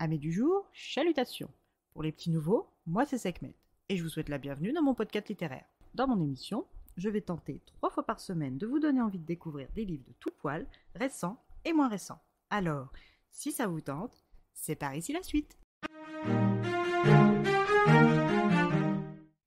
Amis du jour, chalutations. Pour les petits nouveaux, moi c'est Sekhmet et je vous souhaite la bienvenue dans mon podcast littéraire. Dans mon émission, je vais tenter 3 fois par semaine de vous donner envie de découvrir des livres de tout poil, récents et moins récents. Alors, si ça vous tente, c'est par ici la suite.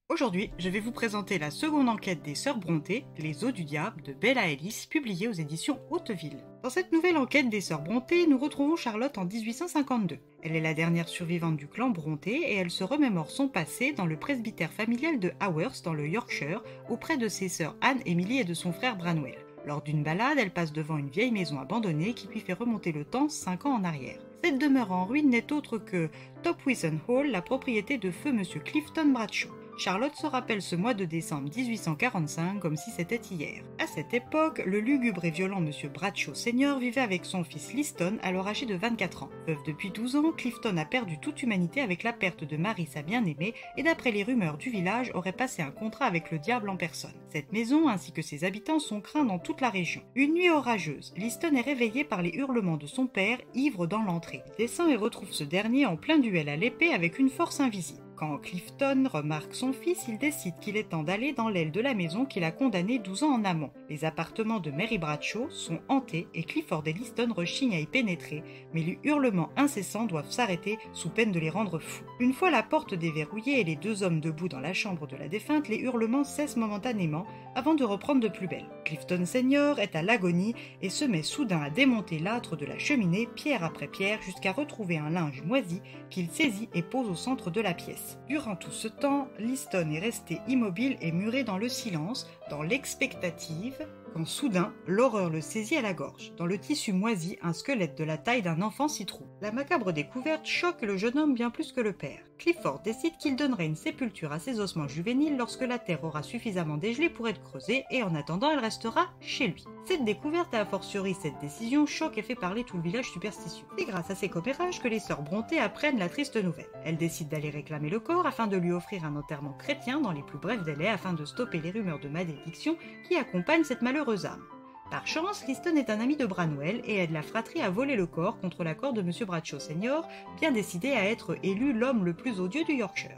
Aujourd'hui, je vais vous présenter la seconde enquête des Sœurs Brontë, Les Os du Diable de Bella Ellis, publiée aux éditions Hauteville. Dans cette nouvelle enquête des Sœurs Brontë, nous retrouvons Charlotte en 1852. Elle est la dernière survivante du clan Brontë et elle se remémore son passé dans le presbytère familial de Haworth dans le Yorkshire, auprès de ses sœurs Anne, Emily et de son frère Branwell. Lors d'une balade, elle passe devant une vieille maison abandonnée qui lui fait remonter le temps 5 ans en arrière. Cette demeure en ruine n'est autre que Topwison Hall, la propriété de feu Monsieur Clifton Bradshaw. Charlotte se rappelle ce mois de décembre 1845 comme si c'était hier. À cette époque, le lugubre et violent Monsieur Bradshaw Senior vivait avec son fils Liston, alors âgé de 24 ans. Veuf depuis 12 ans, Clifton a perdu toute humanité avec la perte de Mary, sa bien-aimée, et d'après les rumeurs du village, aurait passé un contrat avec le diable en personne. Cette maison ainsi que ses habitants sont craints dans toute la région. Une nuit orageuse, Liston est réveillé par les hurlements de son père, ivre dans l'entrée. Il descend et retrouve ce dernier en plein duel à l'épée avec une force invisible. Quand Clifton remarque son fils, il décide qu'il est temps d'aller dans l'aile de la maison qu'il a condamnée 12 ans en amont. Les appartements de Mary Bradshaw sont hantés et Clifford et Liston rechignent à y pénétrer, mais les hurlements incessants doivent s'arrêter sous peine de les rendre fous. Une fois la porte déverrouillée et les deux hommes debout dans la chambre de la défunte, les hurlements cessent momentanément avant de reprendre de plus belle. Clifton Senior est à l'agonie et se met soudain à démonter l'âtre de la cheminée pierre après pierre jusqu'à retrouver un linge moisi qu'il saisit et pose au centre de la pièce. Durant tout ce temps, Liston est resté immobile et muré dans le silence, dans l'expectative, quand soudain, l'horreur le saisit à la gorge. Dans le tissu moisi, un squelette de la taille d'un enfant s'y trouve. La macabre découverte choque le jeune homme bien plus que le père. Clifford décide qu'il donnerait une sépulture à ses ossements juvéniles lorsque la terre aura suffisamment dégelé pour être creusée et en attendant, elle restera chez lui. Cette découverte et a fortiori cette décision choque et fait parler tout le village superstitieux. C'est grâce à ces commérages que les sœurs Brontë apprennent la triste nouvelle. Elles décident d'aller réclamer le corps afin de lui offrir un enterrement chrétien dans les plus brefs délais afin de stopper les rumeurs de malédiction qui accompagnent cette malheureuse âme. Par chance, Liston est un ami de Branwell et aide la fratrie à voler le corps contre l'accord de Monsieur Bradshaw Senior, bien décidé à être élu l'homme le plus odieux du Yorkshire.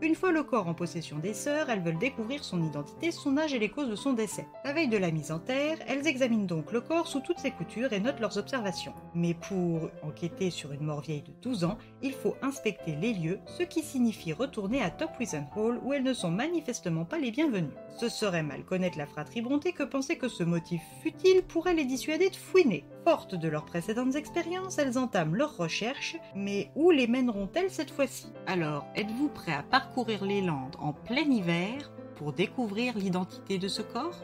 Une fois le corps en possession des sœurs, elles veulent découvrir son identité, son âge et les causes de son décès. La veille de la mise en terre, elles examinent donc le corps sous toutes ses coutures et notent leurs observations. Mais pour enquêter sur une mort vieille de 12 ans, il faut inspecter les lieux, ce qui signifie retourner à Topwison Hall où elles ne sont manifestement pas les bienvenues. Ce serait mal connaître la fratrie Brontë que penser que ce motif futile pourrait les dissuader de fouiner. Fortes de leurs précédentes expériences, elles entament leurs recherches, mais où les mèneront-elles cette fois-ci? Alors, êtes-vous prêts à parcourir les Landes en plein hiver pour découvrir l'identité de ce corps?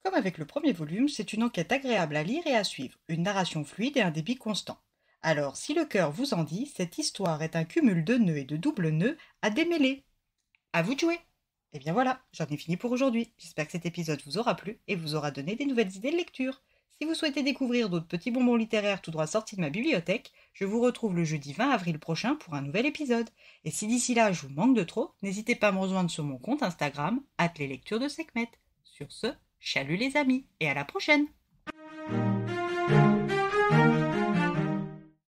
Comme avec le premier volume, c'est une enquête agréable à lire et à suivre, une narration fluide et un débit constant. Alors, si le cœur vous en dit, cette histoire est un cumul de nœuds et de doubles nœuds à démêler. À vous de jouer! Et bien voilà, j'en ai fini pour aujourd'hui. J'espère que cet épisode vous aura plu et vous aura donné des nouvelles idées de lecture. Si vous souhaitez découvrir d'autres petits bonbons littéraires tout droit sortis de ma bibliothèque, je vous retrouve le jeudi 20 avril prochain pour un nouvel épisode. Et si d'ici là je vous manque de trop, n'hésitez pas à me rejoindre sur mon compte Instagram, @leslecturesdesekhmet. Sur ce, chalut les amis, et à la prochaine!